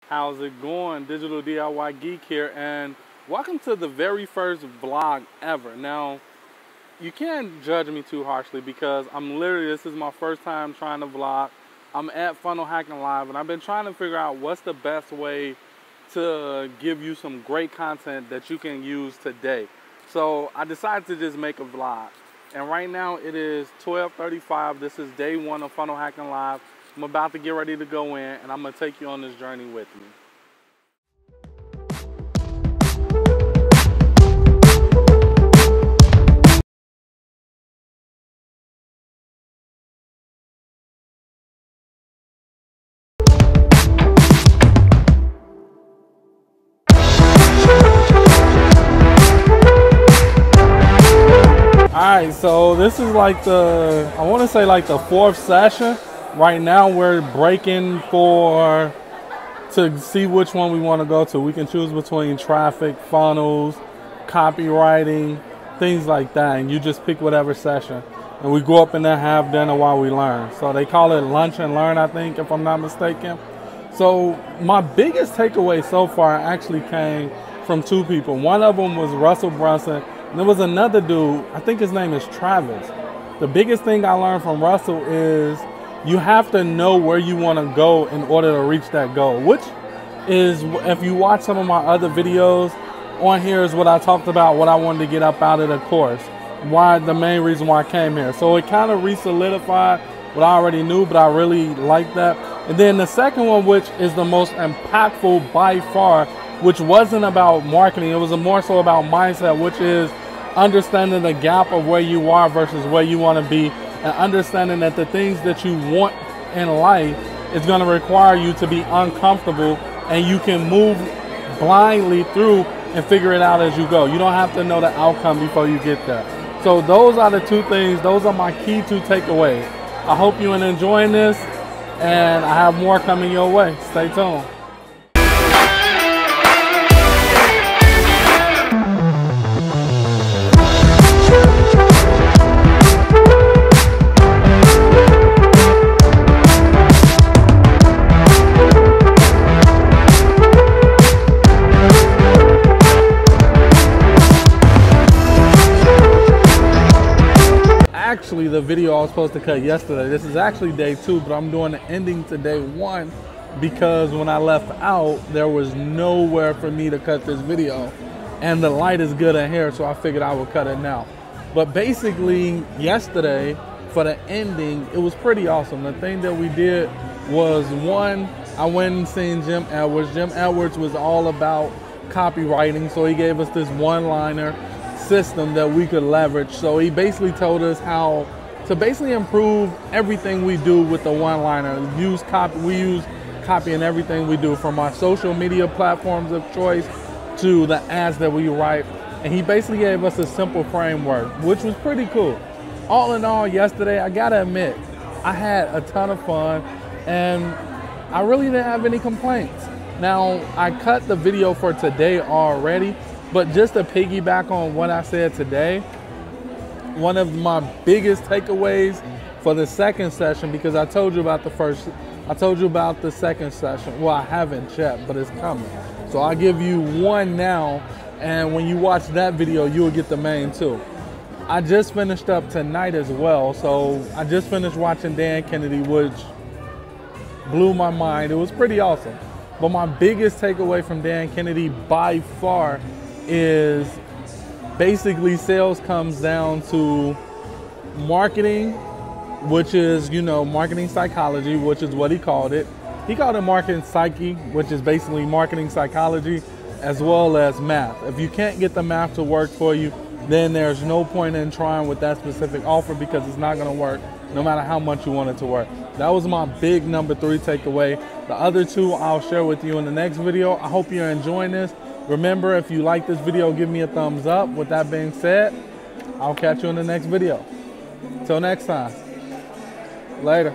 How's it going? Digital DIY Geek here, and welcome to the very first vlog ever. Now, you can't judge me too harshly because this is my first time trying to vlog. I'm at Funnel Hacking Live, and I've been trying to figure out what's the best way to give you some great content that you can use today. So I decided to just make a vlog. And right now it is 12:35. This is day one of Funnel Hacking Live. I'm about to get ready to go in, and I'm gonna take you on this journey with me. All right, so this is like I want to say like the fourth session. Right now we're breaking to see which one we want to go to. We can choose between traffic, funnels, copywriting, things like that, and you just pick whatever session. And we go up in there, have dinner while we learn. So they call it lunch and learn, I think, if I'm not mistaken. So my biggest takeaway so far actually came from two people. One of them was Russell Brunson, and there was another dude, I think his name is Travis. The biggest thing I learned from Russell is you have to know where you want to go in order to reach that goal, which is, if you watch some of my other videos on here, is what I talked about, what I wanted to get up out of the course, the main reason why I came here. So it kind of re-solidified what I already knew, but I really like that. And then the second one, which is the most impactful by far, which wasn't about marketing, it was more so about mindset, which is understanding the gap of where you are versus where you want to be, and understanding that the things that you want in life is going to require you to be uncomfortable, and you can move blindly through and figure it out as you go. You don't have to know the outcome before you get there. So those are the two things. Those are my key two takeaways. I hope you're enjoying this, and I have more coming your way. Stay tuned. Actually, the video I was supposed to cut yesterday, this is actually day two, but I'm doing the ending to day one because when I left out, there was nowhere for me to cut this video, and the light is good in here, so I figured I would cut it now. But basically, yesterday for the ending, it was pretty awesome. The thing that we did was, one, I went and seen Jim Edwards. Jim Edwards was all about copywriting, so he gave us this one-liner system that we could leverage. So he basically told us how to basically improve everything we do with the one-liner. We use copy in everything we do, from our social media platforms of choice to the ads that we write. And he basically gave us a simple framework, which was pretty cool. All in all, yesterday, I gotta admit, I had a ton of fun, and I really didn't have any complaints. Now, I cut the video for today already, but just to piggyback on what I said today, one of my biggest takeaways for the second session, because I told you about the second session. Well, I haven't yet, but it's coming. So I'll give you one now, and when you watch that video, you'll get the main two. I just finished up tonight as well. So I just finished watching Dan Kennedy, which blew my mind. It was pretty awesome. But my biggest takeaway from Dan Kennedy by far is basically sales comes down to marketing, which is, marketing psychology, which is what he called it. He called it marketing psyche, which is basically marketing psychology, as well as math. If you can't get the math to work for you, then there's no point in trying with that specific offer, because it's not going to work no matter how much you want it to work. That was my big number 3 takeaway. The other two I'll share with you in the next video. I hope you're enjoying this. Remember, if you like this video, give me a thumbs up. With that being said, I'll catch you in the next video. Till next time. Later.